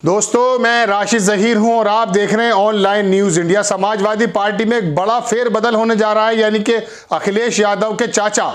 दोस्तों, मैं राशिद जहीर हूं और आप देख रहे हैं online news India. Samajwadi party में एक बड़ा फेरबदल होने जा रहा है, यानी कि अखिलेश यादव के चाचा,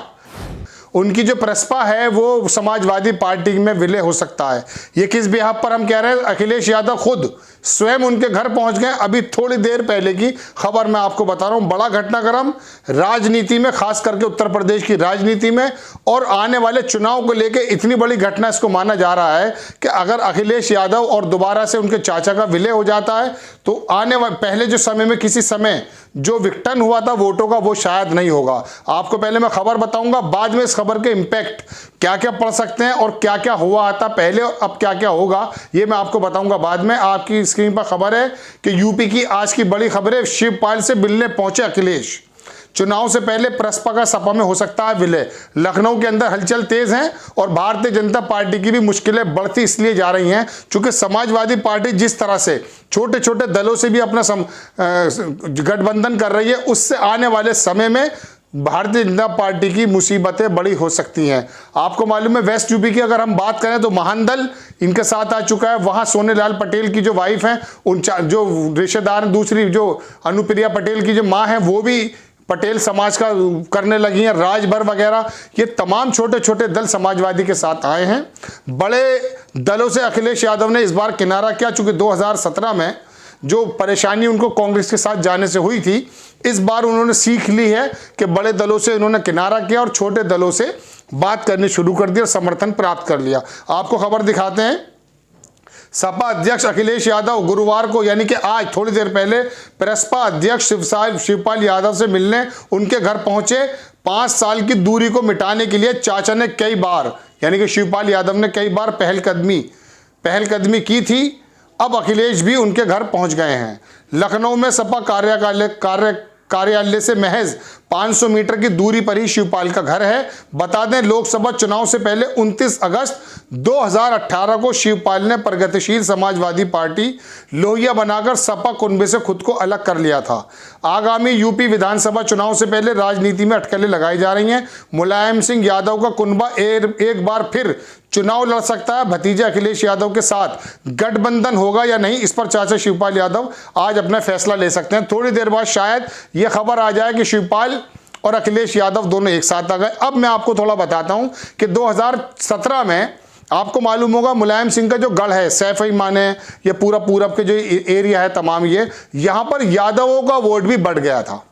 उनकी जो प्रस्पा है वो समाजवादी पार्टी में विलय हो सकता है। ये किस बिहाफ पर हम कह रहे हैं? अखिलेश यादव खुद स्वयं उनके घर पहुंच गए। अभी थोड़ी देर पहले की खबर मैं आपको बता रहा हूं। बड़ा घटनाक्रम राजनीति में, खास करके उत्तर प्रदेश की राजनीति में और आने वाले चुनाव को लेकर इतनी बड़ी घटना इसको माना जा रहा है कि अगर अखिलेश यादव और दोबारा से उनके चाचा का विलय हो जाता है तो आने वाले पहले जो समय में किसी समय जो विघटन हुआ था वोटों का, वो शायद नहीं होगा। आपको पहले मैं खबर बताऊंगा, बाद में इस खबर के इंपैक्ट क्या क्या पड़ सकते हैं और क्या क्या हुआ था पहले, अब क्या क्या होगा ये मैं आपको बताऊंगा बाद में। आपकी स्क्रीन पर खबर है कि यूपी की आज की बड़ी खबर है, शिवपाल से मिलने पहुंचे अखिलेश। चुनाव से पहले प्रस्पा का सपा में हो सकता है विलय। लखनऊ के अंदर हलचल तेज है और भारतीय जनता पार्टी की भी मुश्किलें बढ़ती इसलिए जा रही हैं क्योंकि समाजवादी पार्टी जिस तरह से छोटे छोटे दलों से भी अपना गठबंधन कर रही है, उससे आने वाले समय में भारतीय जनता पार्टी की मुसीबतें बड़ी हो सकती हैं। आपको मालूम है, वेस्ट यूपी की अगर हम बात करें तो महान दल इनके साथ आ चुका है। वहां सोनेलाल पटेल की जो वाइफ है, उन जो रिश्तेदार, दूसरी जो अनुप्रिया पटेल की जो माँ है, वो भी पटेल समाज का करने लगी हैं। राजभर वगैरह ये तमाम छोटे छोटे दल समाजवादी के साथ आए हैं। बड़े दलों से अखिलेश यादव ने इस बार किनारा किया, चूंकि 2017 में जो परेशानी उनको कांग्रेस के साथ जाने से हुई थी, इस बार उन्होंने सीख ली है कि बड़े दलों से उन्होंने किनारा किया और छोटे दलों से बात करनी शुरू कर दी और समर्थन प्राप्त कर लिया। आपको खबर दिखाते हैं। सपा अध्यक्ष अखिलेश यादव गुरुवार को, यानी कि आज थोड़ी देर पहले, प्रस्पा अध्यक्ष शिवपाल यादव से मिलने उनके घर पहुंचे। 5 साल की दूरी को मिटाने के लिए चाचा ने कई बार, यानी कि शिवपाल यादव ने कई बार पहलकदमी की थी। अब अखिलेश भी उनके घर पहुंच गए हैं। लखनऊ में सपा कार्यालय से महज 500 मीटर की दूरी पर ही शिवपाल का घर है। बता दें, लोकसभा चुनाव से पहले 29 अगस्त 2018 को शिवपाल ने प्रगतिशील समाजवादी पार्टी लोहिया बनाकर सपा कुनबे से खुद को अलग कर लिया था। आगामी यूपी विधानसभा चुनाव से पहले राजनीति में अटकलें लगाई जा रही हैं। मुलायम सिंह यादव का कुनबा एक बार फिर चुनाव लड़ सकता है। भतीजे अखिलेश यादव के साथ गठबंधन होगा या नहीं, इस पर चाचा शिवपाल यादव आज अपना फैसला ले सकते हैं। थोड़ी देर बाद शायद यह खबर आ जाए कि शिवपाल और अखिलेश यादव दोनों एक साथ आ गए। अब मैं आपको थोड़ा बताता हूं कि 2017 में आपको मालूम होगा, मुलायम सिंह का जो गढ़ है, सैफई माने, ये पूरा पूरब के जो एरिया है तमाम, ये यहां पर यादवों का वोट भी बढ़ गया था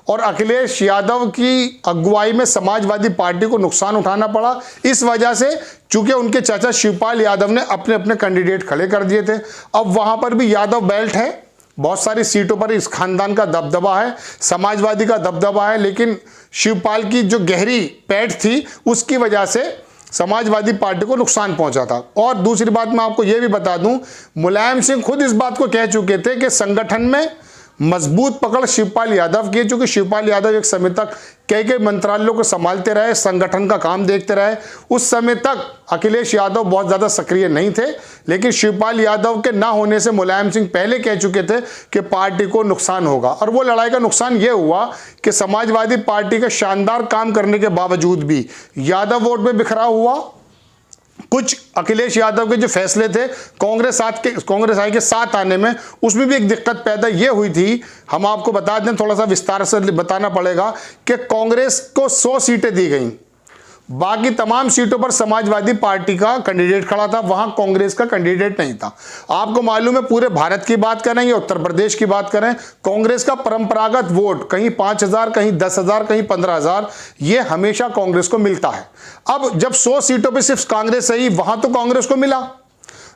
और अखिलेश यादव की अगुवाई में समाजवादी पार्टी को नुकसान उठाना पड़ा। इस वजह से चूंकि उनके चाचा शिवपाल यादव ने अपने अपने कैंडिडेट खड़े कर दिए थे। अब वहां पर भी यादव बेल्ट है, बहुत सारी सीटों पर इस खानदान का दबदबा है, समाजवादी का दबदबा है, लेकिन शिवपाल की जो गहरी पैठ थी उसकी वजह से समाजवादी पार्टी को नुकसान पहुंचा था। और दूसरी बात मैं आपको यह भी बता दूं, मुलायम सिंह खुद इस बात को कह चुके थे कि संगठन में मजबूत पकड़ शिवपाल यादव की, क्योंकि शिवपाल यादव एक समय तक कई मंत्रालयों को संभालते रहे, संगठन का काम देखते रहे। उस समय तक अखिलेश यादव बहुत ज़्यादा सक्रिय नहीं थे, लेकिन शिवपाल यादव के ना होने से मुलायम सिंह पहले कह चुके थे कि पार्टी को नुकसान होगा। और वो लड़ाई का नुकसान ये हुआ कि समाजवादी पार्टी के शानदार काम करने के बावजूद भी यादव वोट में बिखरा हुआ। कुछ अखिलेश यादव के जो फैसले थे कांग्रेस आई के साथ आने में, उसमें भी एक दिक्कत पैदा ये हुई थी। हम आपको बता दें, थोड़ा सा विस्तार से बताना पड़ेगा कि कांग्रेस को 100 सीटें दी गई, बाकी तमाम सीटों पर समाजवादी पार्टी का कैंडिडेट खड़ा था, वहां कांग्रेस का कैंडिडेट नहीं था। आपको मालूम है, पूरे भारत की बात करें या उत्तर प्रदेश की बात करें, कांग्रेस का परंपरागत वोट कहीं 5,000, कहीं 10,000, कहीं 15,000, ये हमेशा कांग्रेस को मिलता है। अब जब 100 सीटों पर सिर्फ कांग्रेस आई, वहां तो कांग्रेस को मिला,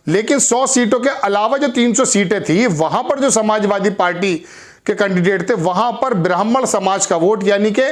लेकिन 100 सीटों के अलावा जो 300 सीटें थी, वहां पर जो समाजवादी पार्टी के कैंडिडेट थे, वहां पर ब्राह्मण समाज का वोट, यानी कि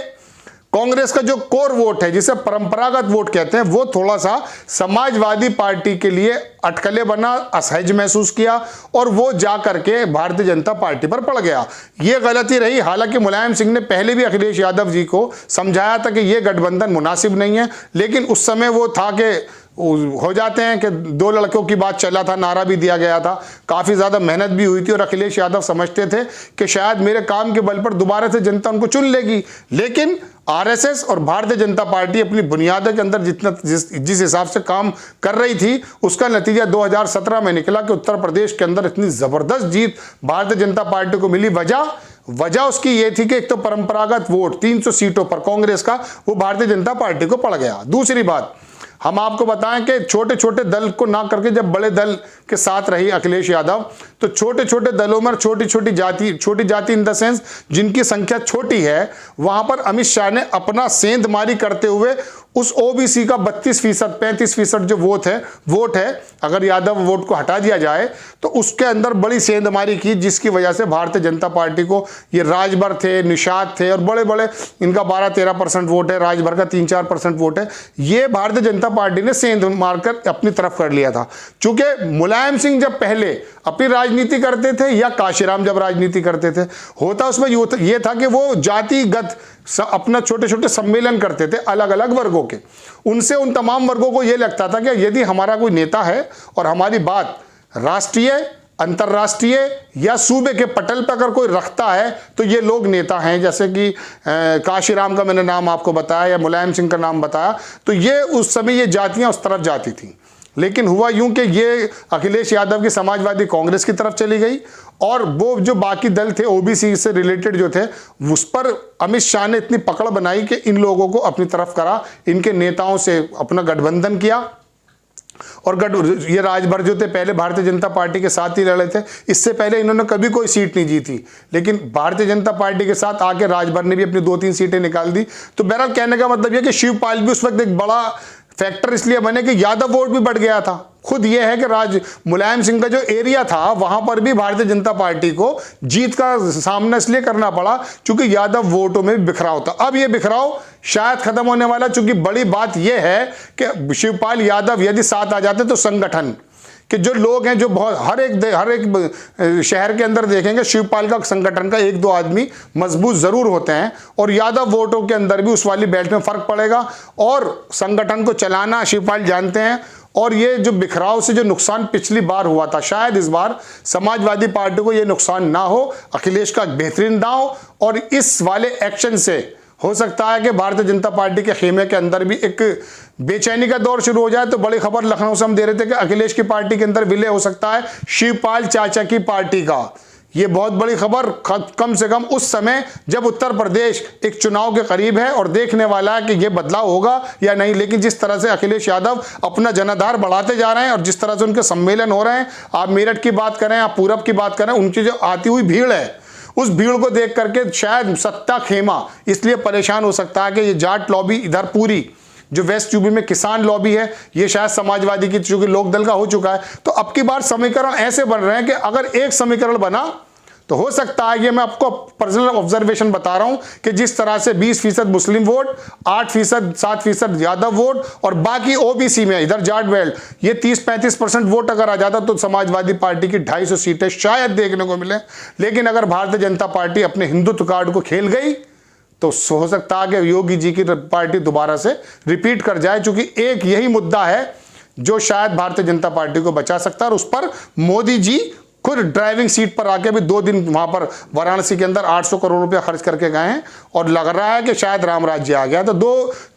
कांग्रेस का जो कोर वोट है, जिसे परंपरागत वोट कहते हैं, वो थोड़ा सा समाजवादी पार्टी के लिए अटकले बना, असहज महसूस किया और वो जा करके भारतीय जनता पार्टी पर पड़ गया। ये गलती रही। हालांकि मुलायम सिंह ने पहले भी अखिलेश यादव जी को समझाया था कि ये गठबंधन मुनासिब नहीं है, लेकिन उस समय वो था कि हो जाते हैं कि 2 लड़कों की बात चला था, नारा भी दिया गया था, काफ़ी ज़्यादा मेहनत भी हुई थी और अखिलेश यादव समझते थे कि शायद मेरे काम के बल पर दोबारा से जनता उनको चुन लेगी। लेकिन आरएसएस और भारतीय जनता पार्टी अपनी बुनियादों के अंदर जिस हिसाब से काम कर रही थी, उसका नतीजा 2017 में निकला कि उत्तर प्रदेश के अंदर इतनी ज़बरदस्त जीत भारतीय जनता पार्टी को मिली। वजह उसकी ये थी कि एक तो परंपरागत वोट 300 सीटों पर कांग्रेस का, वो भारतीय जनता पार्टी को पड़ गया। दूसरी बात, हम आपको बताएं कि छोटे छोटे दल को ना करके जब बड़े दल के साथ रही अखिलेश यादव, तो छोटे छोटे दलों में छोटी जाति इन द सेंस जिनकी संख्या छोटी है, वहां पर अमित शाह ने अपना सेंधमारी करते हुए उस ओबीसी का 32%, 35% जो वोट है, अगर यादव वोट को हटा दिया जाए तो उसके अंदर बड़ी सेंधमारी की, जिसकी वजह से भारतीय जनता पार्टी को ये राजभर थे, निषाद थे और बड़े बड़े इनका 12-13% वोट है, राजभर का 3-4% वोट है, ये भारतीय जनता पार्टी ने सेंध मारकर अपनी तरफ कर लिया था। चूंकि मुलायम सिंह जब पहले अपनी राजनीति करते थे या काशीराम जब राजनीति करते थे, होता उसमें ये था कि वो जातिगत अपना छोटे छोटे सम्मेलन करते थे अलग अलग वर्गों के। उनसे उन तमाम वर्गों को यह लगता था कि यदि हमारा कोई नेता है और हमारी बात राष्ट्रीय, अंतर्राष्ट्रीय या सूबे के पटल पर अगर कोई रखता है तो ये लोग नेता हैं। जैसे कि काशीराम का मैंने नाम आपको बताया या मुलायम सिंह का नाम बताया, तो ये उस समय ये जातियां उस तरफ जाती थी। लेकिन हुआ यूं कि ये अखिलेश यादव की समाजवादी कांग्रेस की तरफ चली गई और वो जो बाकी दल थे ओबीसी से रिलेटेड जो थे, उस पर अमित शाह ने इतनी पकड़ बनाई कि इन लोगों को अपनी तरफ करा, इनके नेताओं से अपना गठबंधन किया। और ये राजभर जो थे पहले भारतीय जनता पार्टी के साथ ही लड़े थे, इससे पहले इन्होंने कभी कोई सीट नहीं जीती, लेकिन भारतीय जनता पार्टी के साथ आके राजभर ने भी अपनी 2-3 सीटें निकाल दी। तो बहरहाल कहने का मतलब यह कि शिवपाल भी उस वक्त एक बड़ा फैक्टर इसलिए बने कि यादव वोट भी बढ़ गया था। खुद ये है कि मुलायम सिंह का जो एरिया था वहां पर भी भारतीय जनता पार्टी को जीत का सामना इसलिए करना पड़ा क्योंकि यादव वोटों में बिखराव था। अब ये बिखराव शायद खत्म होने वाला, क्योंकि बड़ी बात यह है कि शिवपाल यादव यदि साथ आ जाते तो संगठन कि जो लोग हैं, जो बहुत हर एक शहर के अंदर देखेंगे शिवपाल का संगठन का 1-2 आदमी मजबूत जरूर होते हैं और यादव वोटों के अंदर भी उस वाली बेल्ट में फर्क पड़ेगा और संगठन को चलाना शिवपाल जानते हैं। और ये जो बिखराव से जो नुकसान पिछली बार हुआ था, शायद इस बार समाजवादी पार्टी को ये नुकसान ना हो। अखिलेश का बेहतरीन दांव और इस वाले एक्शन से हो सकता है कि भारतीय जनता पार्टी के खेमे के अंदर भी एक बेचैनी का दौर शुरू हो जाए। तो बड़ी खबर लखनऊ से हम दे रहे थे कि अखिलेश की पार्टी के अंदर विलय हो सकता है शिवपाल चाचा की पार्टी का। ये बहुत बड़ी खबर, कम से कम उस समय जब उत्तर प्रदेश एक चुनाव के करीब है और देखने वाला है कि ये बदलाव होगा या नहीं। लेकिन जिस तरह से अखिलेश यादव अपना जनाधार बढ़ाते जा रहे हैं और जिस तरह से उनके सम्मेलन हो रहे हैं, आप मेरठ की बात करें, आप पूरब की बात करें, उनकी जो आती हुई भीड़ है, उस भीड़ को देख करके शायद सत्ता खेमा इसलिए परेशान हो सकता है कि ये जाट लॉबी इधर पूरी जो वेस्ट यूपी में किसान लॉबी है, ये शायद समाजवादी की, चूंकि लोकदल का हो चुका है, तो अब की बार समीकरण ऐसे बन रहे हैं कि अगर एक समीकरण बना तो हो सकता है, ये मैं आपको पर्सनल ऑब्जर्वेशन बता रहा हूं कि जिस तरह से 20% मुस्लिम वोट, 8%, 7% यादव वोट और बाकी ओबीसी में इधर जाट बेल्ट ये 30-35% वोट अगर आ जाता तो समाजवादी पार्टी की 250 सीटें शायद देखने को मिले। लेकिन अगर भारतीय जनता पार्टी अपने हिंदुत्व कार्ड को खेल गई तो हो सकता है कि योगी जी की पार्टी दोबारा से रिपीट कर जाए, क्योंकि एक यही मुद्दा है जो शायद भारतीय जनता पार्टी को बचा सकता है और उस पर मोदी जी खुद ड्राइविंग सीट पर आके भी 2 दिन वहां पर वाराणसी के अंदर 800 करोड़ रुपया खर्च करके गए हैं और लग रहा है कि शायद राम राज्य आ गया। तो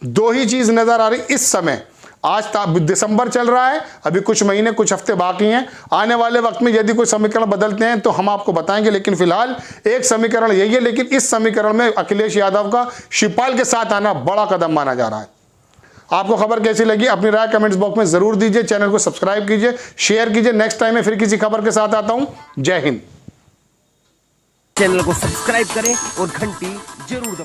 दो ही चीज नजर आ रही इस समय। आज दिसंबर चल रहा है, अभी कुछ महीने कुछ हफ्ते बाकी हैं। आने वाले वक्त में यदि कोई समीकरण बदलते हैं तो हम आपको बताएंगे, लेकिन फिलहाल एक समीकरण यही है। लेकिन इस समीकरण में अखिलेश यादव का शिवपाल के साथ आना बड़ा कदम माना जा रहा है। आपको खबर कैसी लगी अपनी राय कमेंट्स बॉक्स में जरूर दीजिए। चैनल को सब्सक्राइब कीजिए, शेयर कीजिए। नेक्स्ट टाइम में फिर किसी खबर के साथ आता हूं। जय हिंद। चैनल को सब्सक्राइब करें और घंटी जरूर दबाएं।